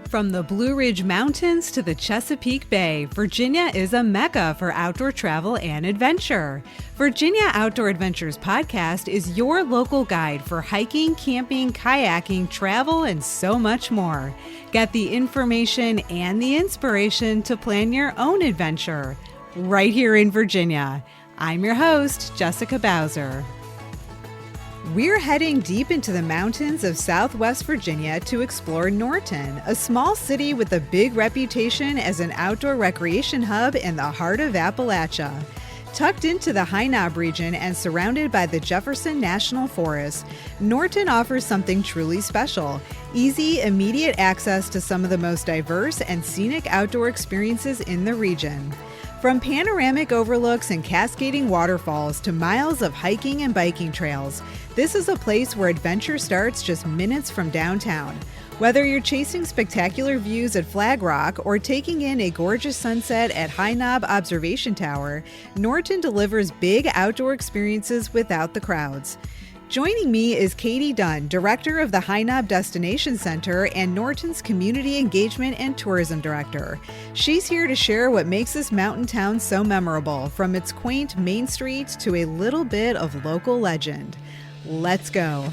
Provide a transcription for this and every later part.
From the Blue Ridge Mountains to the Chesapeake Bay, Virginia is a mecca for outdoor travel and adventure. Virginia Outdoor Adventures podcast is your local guide for hiking, camping, kayaking, travel, and so much more. Get the information and the inspiration to plan your own adventure right here in Virginia. I'm your host, Jessica Bowser. We're heading deep into the mountains of Southwest Virginia to explore Norton, a small city with a big reputation as an outdoor recreation hub in the heart of Appalachia. Tucked into the High Knob region and surrounded by the Jefferson National Forest, Norton offers something truly special: easy, immediate access to some of the most diverse and scenic outdoor experiences in the region. From panoramic overlooks and cascading waterfalls to miles of hiking and biking trails, this is a place where adventure starts just minutes from downtown. Whether you're chasing spectacular views at Flag Rock or taking in a gorgeous sunset at High Knob Observation Tower, Norton delivers big outdoor experiences without the crowds. Joining me is Katie Dunn, Director of the High Knob Destination Center and Norton's Community Engagement and Tourism Director. She's here to share what makes this mountain town so memorable, from its quaint main streets to a little bit of local legend. Let's go.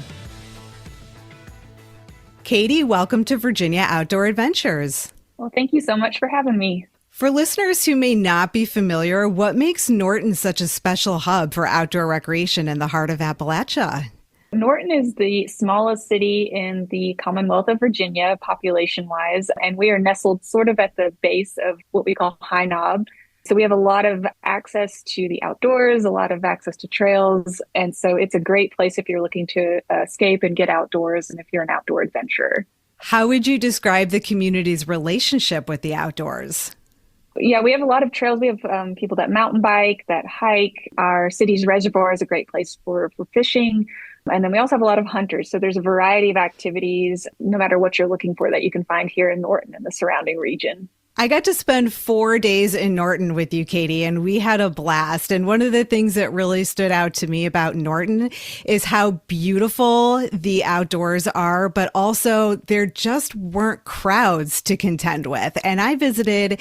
Katie, welcome to Virginia Outdoor Adventures. Well, thank you so much for having me. For listeners who may not be familiar, what makes Norton such a special hub for outdoor recreation in the heart of Appalachia? Norton is the smallest city in the Commonwealth of Virginia, population-wise, and we are nestled sort of at the base of what we call High Knob. So we have a lot of access to the outdoors, a lot of access to trails, and so it's a great place if you're looking to escape and get outdoors and if you're an outdoor adventurer. How would you describe the community's relationship with the outdoors? Yeah, we have a lot of trails. We have people that mountain bike, that hike. Our city's reservoir is a great place for fishing. And then we also have a lot of hunters. So there's a variety of activities, no matter what you're looking for, that you can find here in Norton and the surrounding region. I got to spend 4 days in Norton with you, Katie, and we had a blast. And one of the things that really stood out to me about Norton is how beautiful the outdoors are, but also there just weren't crowds to contend with. And I visited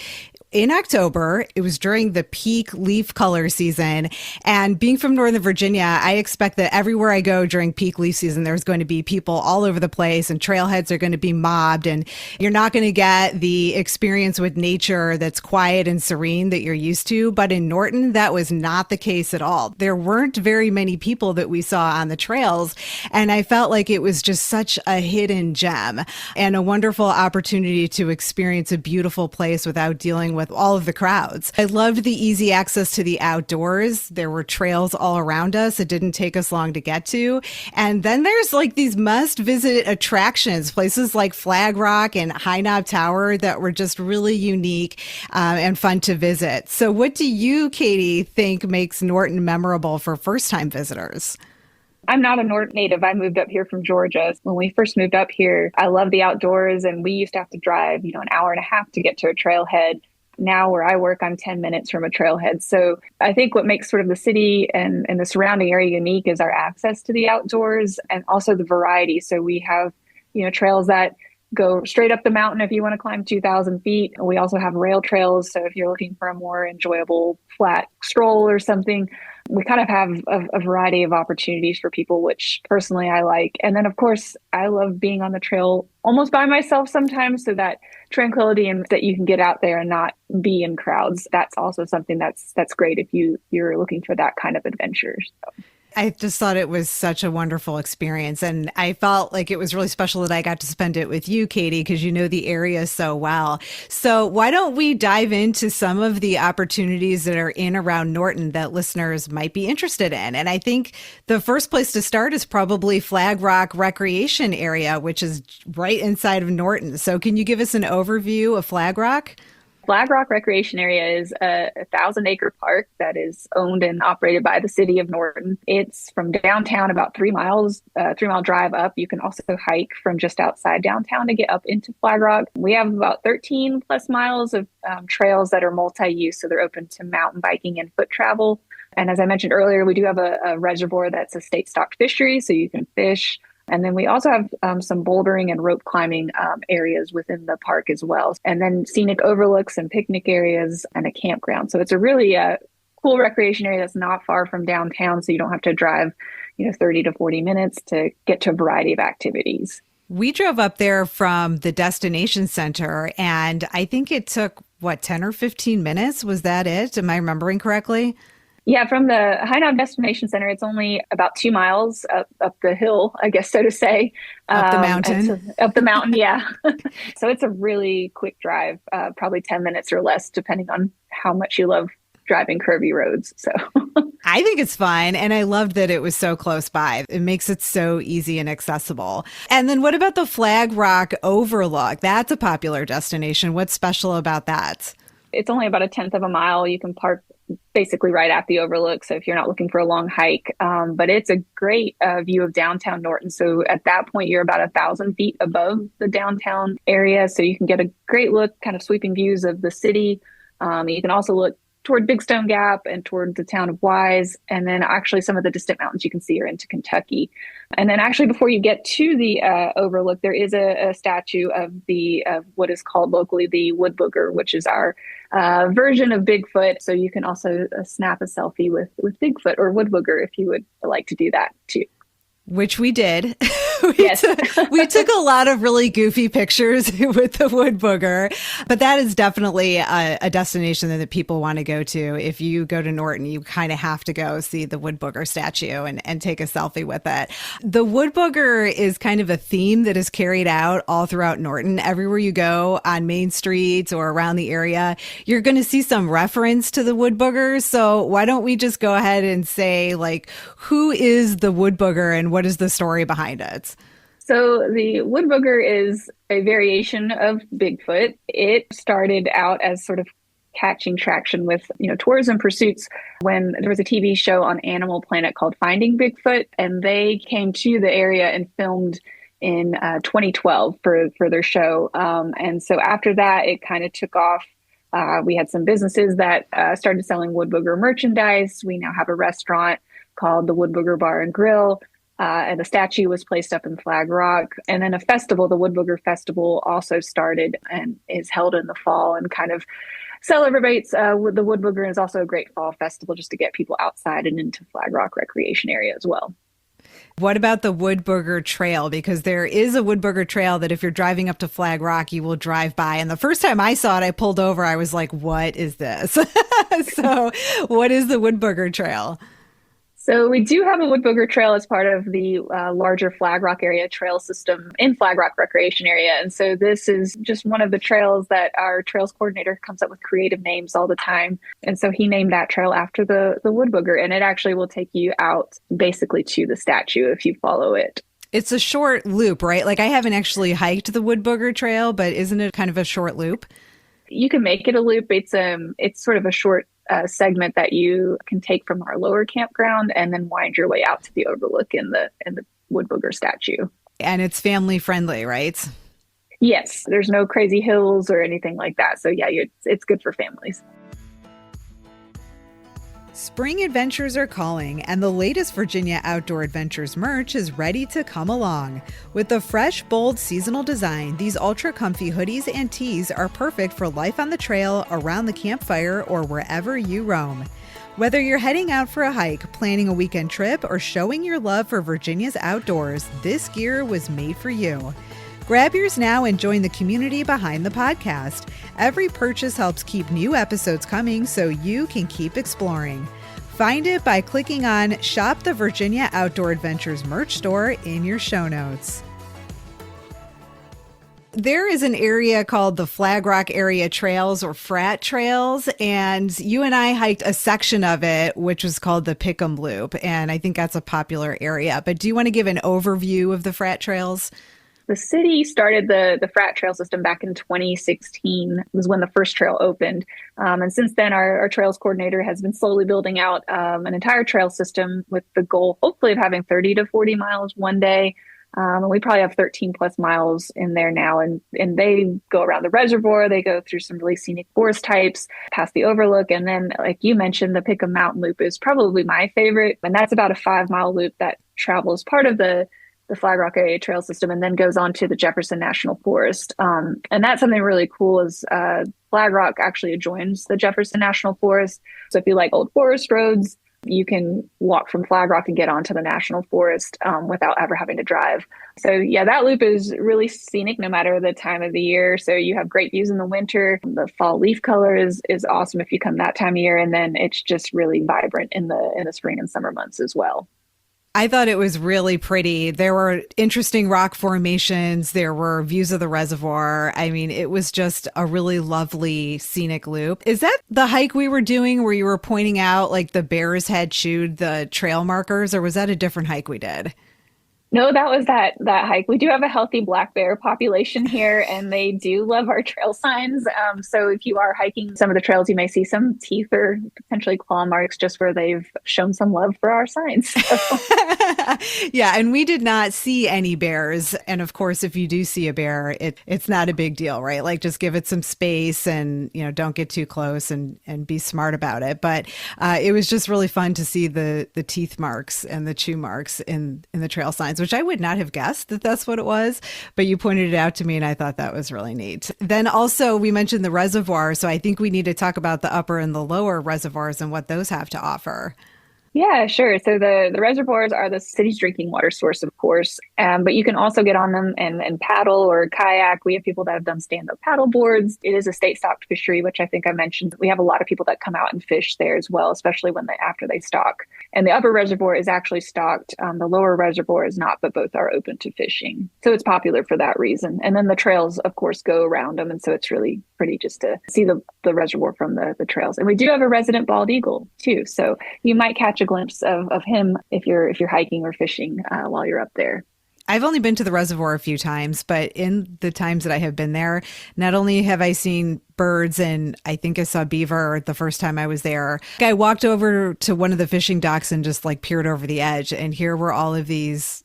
in October. It was during the peak leaf color season. And being from Northern Virginia, I expect that everywhere I go during peak leaf season, there's going to be people all over the place and trailheads are going to be mobbed. And you're not going to get the experience with nature that's quiet and serene that you're used to. But in Norton, that was not the case at all. There weren't very many people that we saw on the trails. And I felt like it was just such a hidden gem and a wonderful opportunity to experience a beautiful place without dealing with all of the crowds. I loved the easy access to the outdoors. There were trails all around us. It didn't take us long to get to. And then there's like these must visit attractions, places like Flag Rock and High Knob Tower that were just really unique and fun to visit. So what do you, Katie, think makes Norton memorable for first-time visitors? I'm not a Norton native. I moved up here from Georgia. When we first moved up here, I love the outdoors, and we used to have to drive, an hour and a half to get to a trailhead. Now where I work, I'm 10 minutes from a trailhead. So I think what makes sort of the city and the surrounding area unique is our access to the outdoors and also the variety. So we have, trails that go straight up the mountain if you want to climb 2,000 feet. We also have rail trails. So if you're looking for a more enjoyable flat stroll or something, we kind of have a variety of opportunities for people, which personally I like. And then, of course, I love being on the trail almost by myself sometimes, so that tranquility and that you can get out there and not be in crowds. That's also something that's great if you're looking for that kind of adventure. So. I just thought it was such a wonderful experience. And I felt like it was really special that I got to spend it with you, Katie, because you know the area so well. So why don't we dive into some of the opportunities that are in around Norton that listeners might be interested in? And I think the first place to start is probably Flag Rock Recreation Area, which is right inside of Norton. So can you give us an overview of Flag Rock? Flag Rock Recreation Area is a 1,000-acre park that is owned and operated by the city of Norton. It's from downtown about 3 miles, 3-mile drive up. You can also hike from just outside downtown to get up into Flag Rock. We have about 13 plus miles of trails that are multi-use, so they're open to mountain biking and foot travel. And as I mentioned earlier, we do have a reservoir that's a state stocked fishery, so you can fish. And then we also have some bouldering and rope climbing areas within the park as well. And then scenic overlooks and picnic areas and a campground. So it's a really cool recreation area that's not far from downtown. So you don't have to drive, 30 to 40 minutes to get to a variety of activities. We drove up there from the destination center, and I think it took, 10 or 15 minutes? Was that it? Am I remembering correctly? Yeah, from the High Knob Destination Center, it's only about 2 miles up the hill, I guess, so to say. Up the mountain. Up the mountain, yeah. So it's a really quick drive, probably 10 minutes or less, depending on how much you love driving curvy roads. So I think it's fun. And I loved that it was so close by. It makes it so easy and accessible. And then what about the Flag Rock Overlook? That's a popular destination. What's special about that? It's only about 1/10 of a mile. You can park basically right at the overlook. So if you're not looking for a long hike, but it's a great view of downtown Norton. So at that point, you're about 1,000 feet above the downtown area. So you can get a great look, kind of sweeping views of the city. You can also look toward Big Stone Gap and toward the town of Wise. And then actually some of the distant mountains you can see are into Kentucky. And then actually before you get to the overlook, there is a statue of what is called locally the wood booger, which is our version of Bigfoot. So you can also snap a selfie with Bigfoot or wood booger if you would like to do that too. Which we did. Yes. We took a lot of really goofy pictures with the wood booger, but that is definitely a destination that people want to go to. If you go to Norton, you kind of have to go see the wood booger statue and take a selfie with it. The wood booger is kind of a theme that is carried out all throughout Norton. Everywhere you go on Main Street or around the area, you're going to see some reference to the wood booger. So why don't we just go ahead and say, who is the wood booger and what is the story behind it? So the wood booger is a variation of Bigfoot. It started out as sort of catching traction with, tourism pursuits when there was a TV show on Animal Planet called Finding Bigfoot, and they came to the area and filmed in 2012 for their show. And so after that, it kind of took off. We had some businesses that started selling wood booger merchandise. We now have a restaurant called the Wood Booger Bar and Grill. And the statue was placed up in Flag Rock. And then a festival, the Wood Booger Festival, also started and is held in the fall and kind of celebrates the Wood Booger. Is also a great fall festival just to get people outside and into Flag Rock recreation area as well. What about the Wood Booger Trail? Because there is a Wood Booger Trail that if you're driving up to Flag Rock, you will drive by. And the first time I saw it, I pulled over. I was like, what is this? So what is the Wood Booger Trail? So we do have a Wood Booger Trail as part of the larger Flag Rock area trail system in Flag Rock Recreation Area. And so this is just one of the trails that our trails coordinator comes up with creative names all the time. And so he named that trail after the Wood Booger. And it actually will take you out basically to the statue if you follow it. It's a short loop, right? I haven't actually hiked the Wood Booger Trail, but isn't it kind of a short loop? You can make it a loop. It's sort of a short segment that you can take from our lower campground and then wind your way out to the overlook in the wood booger statue. And it's family friendly, right? Yes, there's no crazy hills or anything like that. So yeah, it's good for families. Spring adventures are calling, and the latest Virginia Outdoor Adventures merch is ready to come along. With the fresh, bold seasonal design, these ultra comfy hoodies and tees are perfect for life on the trail, around the campfire, or wherever you roam. Whether you're heading out for a hike, planning a weekend trip, or showing your love for Virginia's outdoors, this gear was made for you. Grab yours now and join the community behind the podcast. Every purchase helps keep new episodes coming so you can keep exploring. Find it by clicking on Shop the Virginia Outdoor Adventures merch store in your show notes. There is an area called the Flag Rock Area Trails or Frat Trails, and you and I hiked a section of it, which was called the Pick'em Loop, and I think that's a popular area. But do you want to give an overview of the Frat Trails? The city started the frat trail system back in 2016 was when the first trail opened. And since then, our trails coordinator has been slowly building out an entire trail system with the goal, hopefully, of having 30 to 40 miles one day. And we probably have 13 plus miles in there now. And they go around the reservoir. They go through some really scenic forest types, past the overlook. And then, like you mentioned, the Pick'em Mountain Loop is probably my favorite. And that's about a 5-mile loop that travels part of the the Flag Rock Area Trail System, and then goes on to the Jefferson National Forest. And that's something really cool is Flag Rock actually adjoins the Jefferson National Forest. So if you like old forest roads, you can walk from Flag Rock and get onto the National Forest without ever having to drive. So yeah, that loop is really scenic no matter the time of the year. So you have great views in the winter. The fall leaf color is awesome if you come that time of year. And then it's just really vibrant in the spring and summer months as well. I thought it was really pretty. There were interesting rock formations. There were views of the reservoir. I mean, it was just a really lovely scenic loop. Is that the hike we were doing where you were pointing out like the bears had chewed the trail markers, or was that a different hike we did? No, that was that hike. We do have a healthy black bear population here, and they do love our trail signs. So if you are hiking some of the trails, you may see some teeth or potentially claw marks just where they've shown some love for our signs. So. Yeah, and we did not see any bears. And of course, if you do see a bear, it's not a big deal, right? Like just give it some space and, don't get too close and be smart about it. But it was just really fun to see the teeth marks and the chew marks in the trail signs, which I would not have guessed that that's what it was. But you pointed it out to me and I thought that was really neat. Then also we mentioned the reservoir. So I think we need to talk about the upper and the lower reservoirs and what those have to offer. Yeah, sure. So the reservoirs are the city's drinking water source, of course, but you can also get on them and paddle or kayak. We have people that have done stand-up paddle boards. It is a state-stocked fishery, which I think I mentioned. We have a lot of people that come out and fish there as well, especially after they stock. And the upper reservoir is actually stocked. The lower reservoir is not, but both are open to fishing. So it's popular for that reason. And then the trails, of course, go around them. And so it's really pretty just to see the reservoir from the trails. And we do have a resident bald eagle too. So you might catch a glimpse of him if you're hiking or fishing while you're up there. I've only been to the reservoir a few times, but in the times that I have been there, not only have I seen birds and I think I saw beaver the first time I was there. I walked over to one of the fishing docks and just like peered over the edge, and here were all of these,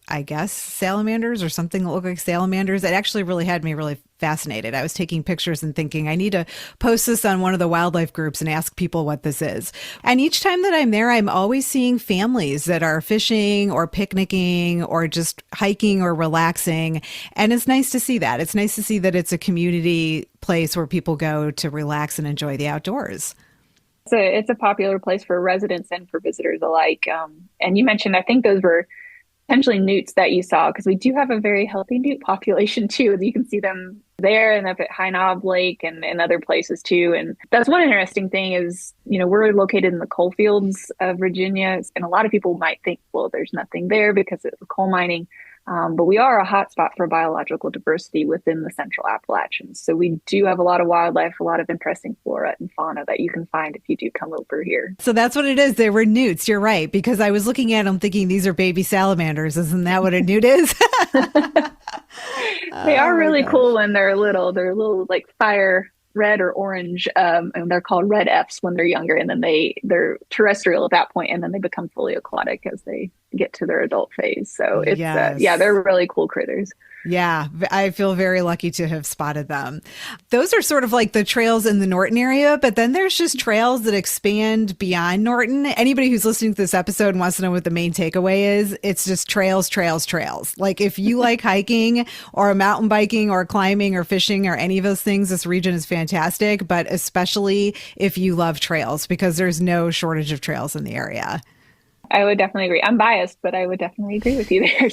I guess, salamanders or something that looked like salamanders. It actually really had me really fascinated. I was taking pictures and thinking, I need to post this on one of the wildlife groups and ask people what this is. And each time that I'm there, I'm always seeing families that are fishing or picnicking or just hiking or relaxing. And it's nice to see that. It's nice to see that it's a community place where people go to relax and enjoy the outdoors. So it's a popular place for residents and for visitors alike. And you mentioned, I think those were potentially newts that you saw, because we do have a very healthy newt population too. You can see them there and up at High Knob Lake and other places too. And that's one interesting thing is, we're located in the coal fields of Virginia. And a lot of people might think, well, there's nothing there because it's coal mining. But we are a hotspot for biological diversity within the Central Appalachians. So we do have a lot of wildlife, a lot of interesting flora and fauna that you can find if you do come over here. So that's what it is. They were newts. You're right. Because I was looking at them thinking these are baby salamanders. Isn't that what a newt is? They are really cool when they're little. They're little like fire red or orange, and they're called red Fs when they're younger, and then they're terrestrial at that point, and then they become fully aquatic as they get to their adult phase. So it's yes. They're really cool critters. Yeah, I feel very lucky to have spotted them. Those are sort of like the trails in the Norton area, but then there's just trails that expand beyond Norton. Anybody who's listening to this episode and wants to know what the main takeaway is, it's just trails, trails, trails. Like if you like hiking or mountain biking or climbing or fishing or any of those things, this region is fantastic, but especially if you love trails, because there's no shortage of trails in the area. I would definitely agree. I'm biased, but I would definitely agree with you there.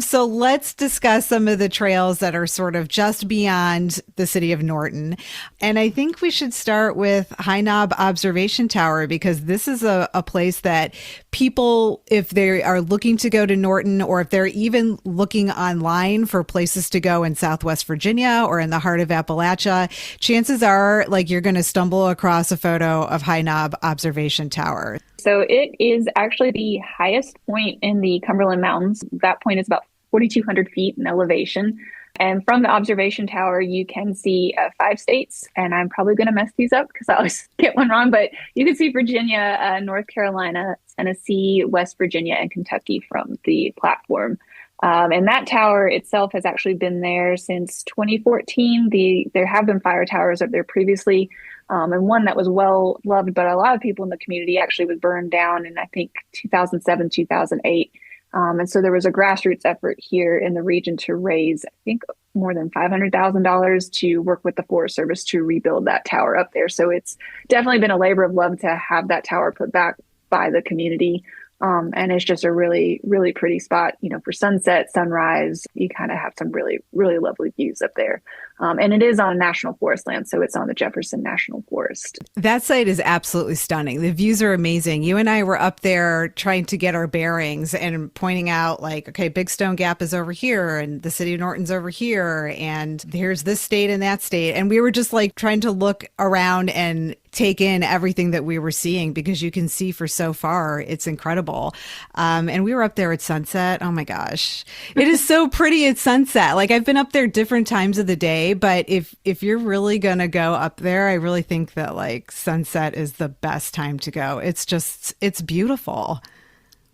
So let's discuss some of the trails that are sort of just beyond the city of Norton. And I think we should start with High Knob Observation Tower, because this is a place that people, if they are looking to go to Norton, or if they're even looking online for places to go in Southwest Virginia or in the heart of Appalachia, chances are like you're going to stumble across a photo of High Knob Observation Tower. So it is actually the highest point in the Cumberland Mountains. That point is about 4,200 feet in elevation. And from the observation tower, you can see 5 states. And I'm probably going to mess these up because I always get one wrong. But you can see Virginia, North Carolina, Tennessee, West Virginia, and Kentucky from the platform. And that tower itself has actually been there since 2014. There have been fire towers up there previously. And one that was well loved, but a lot of people in the community actually was burned down in, I think, 2007, 2008. And so there was a grassroots effort here in the region to raise, I think, more than $500,000 to work with the Forest Service to rebuild that tower up there. So it's definitely been a labor of love to have that tower put back by the community. And it's just a really, really pretty spot, for sunset, sunrise. You kind of have some really, really lovely views up there. And it is on national forest land, so it's on the Jefferson National Forest. That site is absolutely stunning. The views are amazing. You and I were up there trying to get our bearings and pointing out okay, Big Stone Gap is over here and the city of Norton's over here. And here's this state and that state. And we were just trying to look around and take in everything that we were seeing because you can see for so far. It's incredible. And we were up there at sunset. Oh my gosh. It is so pretty at sunset. I've been up there different times of the day, but if you're really going to go up there, I really think that sunset is the best time to go. It's beautiful.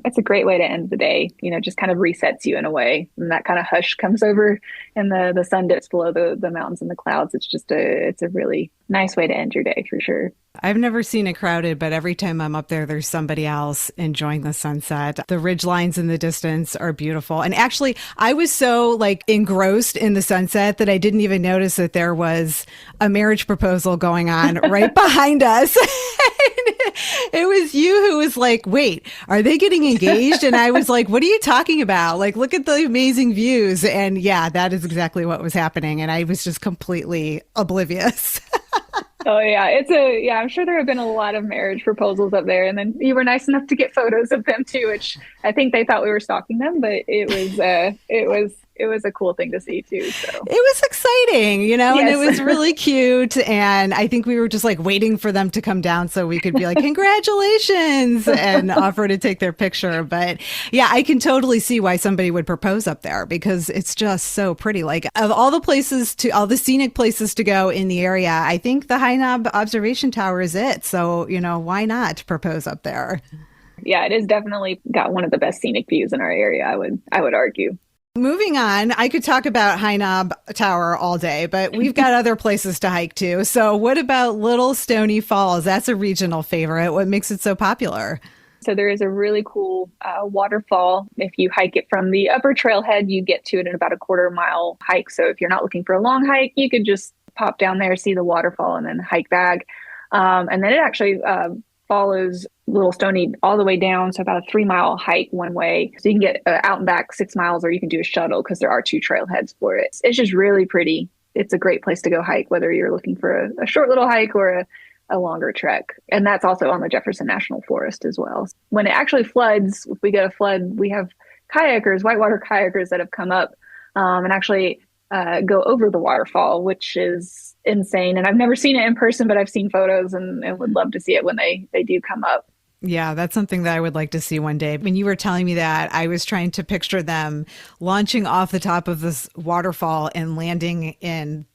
It's a great way to end the day, just kind of resets you in a way. And that kind of hush comes over and the sun dips below the mountains and the clouds. It's a really nice way to end your day for sure. I've never seen it crowded, but every time I'm up there, there's somebody else enjoying the sunset. The ridge lines in the distance are beautiful. And actually, I was so engrossed in the sunset that I didn't even notice that there was a marriage proposal going on right behind us. It was you who was wait, are they getting engaged? And I was what are you talking about? Look at the amazing views. And yeah, that is exactly what was happening. And I was just completely oblivious. Oh yeah, I'm sure there have been a lot of marriage proposals up there, and then you were nice enough to get photos of them too, which I think they thought we were stalking them, but it was a cool thing to see too. So it was exciting, yes. And it was really cute. And I think we were just waiting for them to come down so we could be congratulations and offer to take their picture. But yeah, I can totally see why somebody would propose up there because it's just so pretty. Of all the scenic places to go in the area, I think the High Knob Observation Tower is it. So, why not propose up there? Yeah, it is definitely got one of the best scenic views in our area, I would argue. Moving on, I could talk about High Knob Tower all day, but we've got other places to hike too. So what about Little Stony Falls? That's a regional favorite. What makes it so popular? So there is a really cool waterfall. If you hike it from the upper trailhead, you get to it in about a 1/4 mile hike. So if you're not looking for a long hike, you could just pop down there, see the waterfall, and then hike back. And then it actually follows Little Stony all the way down. So about a 3-mile hike one way. So you can get out and back 6 miles, or you can do a shuttle because there are 2 trailheads for it. It's just really pretty. It's a great place to go hike, whether you're looking for a short little hike or a longer trek. And that's also on the Jefferson National Forest as well. When it actually floods, if we get a flood, we have kayakers, whitewater kayakers that have come up and actually go over the waterfall, which is insane. And I've never seen it in person, but I've seen photos and would love to see it when they do come up. Yeah, that's something that I would like to see one day. When you were telling me that, I was trying to picture them launching off the top of this waterfall and landing in,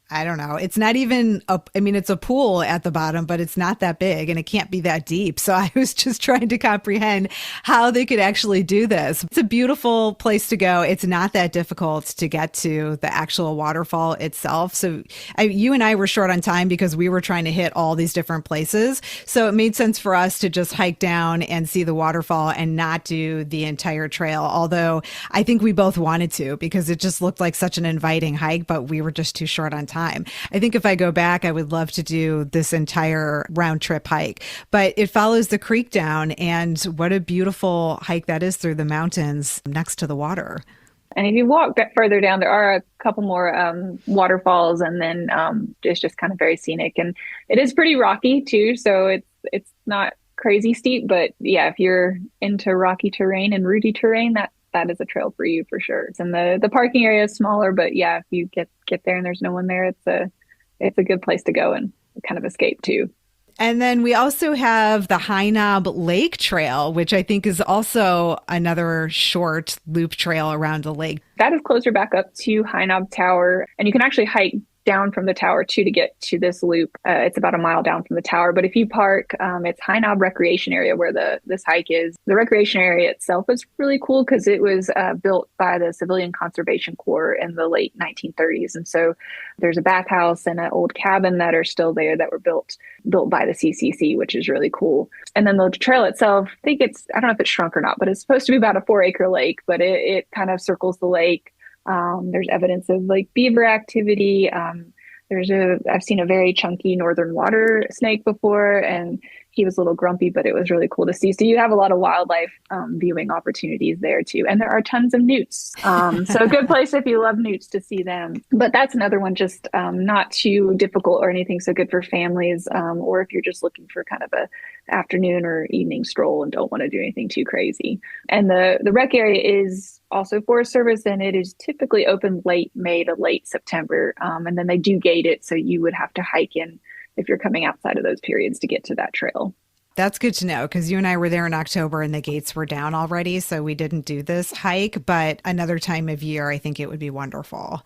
I don't know. It's not even it's a pool at the bottom, but it's not that big and it can't be that deep. So I was just trying to comprehend how they could actually do this. It's a beautiful place to go. It's not that difficult to get to the actual waterfall itself. So you and I were short on time because we were trying to hit all these different places. So it made sense for us to just hike down and see the waterfall and not do the entire trail. Although I think we both wanted to because it just looked like such an inviting hike, but we were just too short on time. I think if I go back, I would love to do this entire round trip hike, but it follows the creek down, and what a beautiful hike that is through the mountains next to the water. And if you walk further down, there are a couple more waterfalls, and then it's just kind of very scenic, and it is pretty rocky too. So it's not crazy steep, but yeah, if you're into rocky terrain and rooty terrain, that is a trail for you for sure. And the parking area is smaller, but yeah, if you get there and there's no one there, it's a good place to go and kind of escape too. And then we also have the High Knob Lake Trail, which I think is also another short loop trail around the lake. That is closer back up to High Knob Tower, and you can actually hike down from the tower too to get to this loop. It's about a mile down from the tower. But if you park, it's High Knob Recreation Area where this hike is. The recreation area itself is really cool because it was built by the Civilian Conservation Corps in the late 1930s. And so there's a bathhouse and an old cabin that are still there that were built by the CCC, which is really cool. And then the trail itself, I don't know if it's shrunk or not, but it's supposed to be about a 4-acre lake, but it kind of circles the lake. There's evidence of like beaver activity. I've seen a very chunky northern water snake before, and he was a little grumpy, but it was really cool to see. So you have a lot of wildlife viewing opportunities there too. And there are tons of newts. So a good place if you love newts to see them. But that's another one, just not too difficult or anything. So good for families, or if you're just looking for kind of a afternoon or evening stroll and don't want to do anything too crazy. And the rec area is also Forest Service, and it is typically open late May to late September. And then they do gate it. So you would have to hike in if you're coming outside of those periods to get to that trail. That's good to know, because you and I were there in October and the gates were down already. So we didn't do this hike, but another time of year, I think it would be wonderful.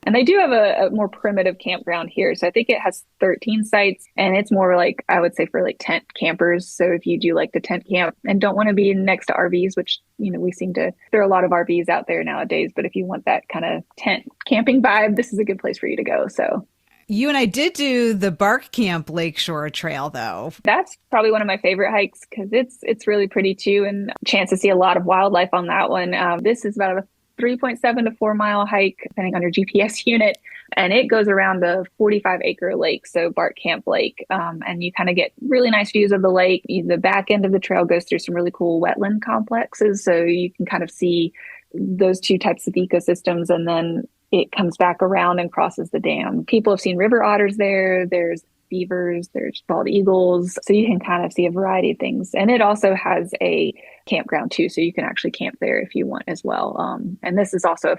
And they do have a more primitive campground here. So I think it has 13 sites, and it's more like, I would say, for like tent campers. So if you do like to tent camp and don't want to be next to RVs, which, there are a lot of RVs out there nowadays, but if you want that kind of tent camping vibe, this is a good place for you to go. So you and I did do the Bark Camp Lakeshore Trail, though. That's probably one of my favorite hikes because it's really pretty too, and a chance to see a lot of wildlife on that one. This is about a 3.7 to 4 mile hike, depending on your GPS unit, and it goes around a 45-acre lake, so Bark Camp Lake, and you kind of get really nice views of the lake. The back end of the trail goes through some really cool wetland complexes, so you can kind of see those two types of ecosystems, and then it comes back around and crosses the dam. People have seen river otters there. There's beavers, there's bald eagles. So you can kind of see a variety of things. And it also has a campground too. So you can actually camp there if you want as well. And this is also a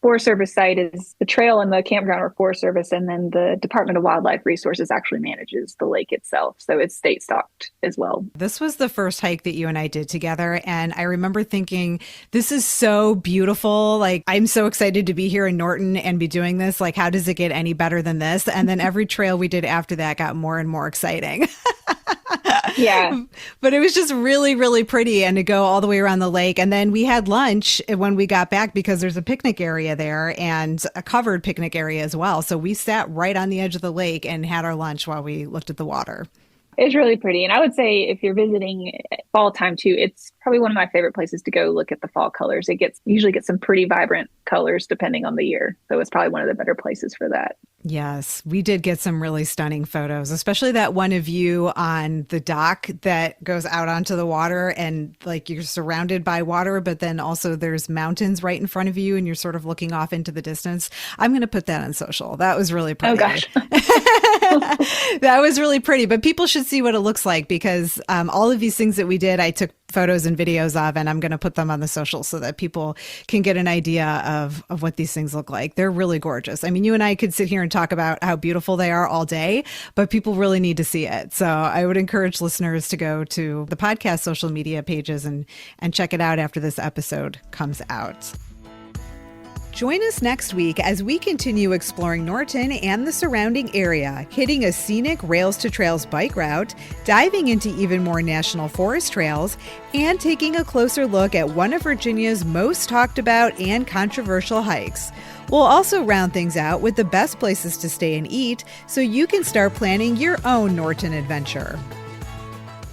Forest Service site. Is the trail and the campground are Forest Service, and then the Department of Wildlife Resources actually manages the lake itself. So it's state stocked as well. This was the first hike that you and I did together. And I remember thinking, this is so beautiful. Like, I'm so excited to be here in Norton and be doing this. Like, how does it get any better than this? And then every trail we did after that got more and more exciting. Yeah. But it was just really, really pretty, and to go all the way around the lake. And then we had lunch when we got back because there's a picnic area there and a covered picnic area as well. So we sat right on the edge of the lake and had our lunch while we looked at the water. It's really pretty. And I would say if you're visiting fall time too, it's probably one of my favorite places to go look at the fall colors. It usually gets some pretty vibrant colors depending on the year. So it's probably one of the better places for that. Yes, we did get some really stunning photos, especially that one of you on the dock that goes out onto the water and like you're surrounded by water, but then also there's mountains right in front of you and you're sort of looking off into the distance. I'm going to put that on social. That was really pretty. Oh, gosh. That was really pretty, but people should see what it looks like because all of these things that we did, I took photos and videos of, and I'm going to put them on the social so that people can get an idea of what these things look like. They're really gorgeous. I mean, you and I could sit here and talk about how beautiful they are all day, but people really need to see it. So I would encourage listeners to go to the podcast social media pages and check it out after this episode comes out. Join us next week as we continue exploring Norton and the surrounding area, hitting a scenic Rails to Trails bike route, diving into even more national forest trails, and taking a closer look at one of Virginia's most talked about and controversial hikes. We'll also round things out with the best places to stay and eat so you can start planning your own Norton adventure.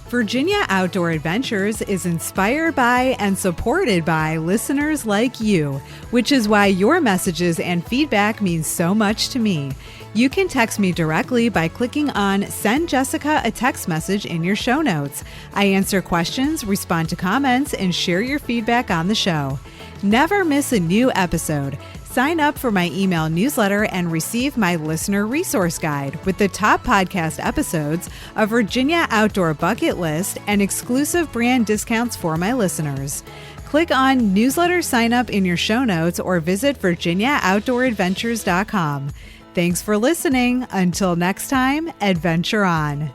Virginia Outdoor Adventures is inspired by and supported by listeners like you, which is why your messages and feedback mean so much to me. You can text me directly by clicking on Send Jessica a Text Message in your show notes. I answer questions, respond to comments, and share your feedback on the show. Never miss a new episode. Sign up for my email newsletter and receive my listener resource guide with the top podcast episodes, a Virginia Outdoor bucket list, and exclusive brand discounts for my listeners. Click on newsletter sign up in your show notes or visit virginiaoutdooradventures.com. Thanks for listening. Until next time, adventure on.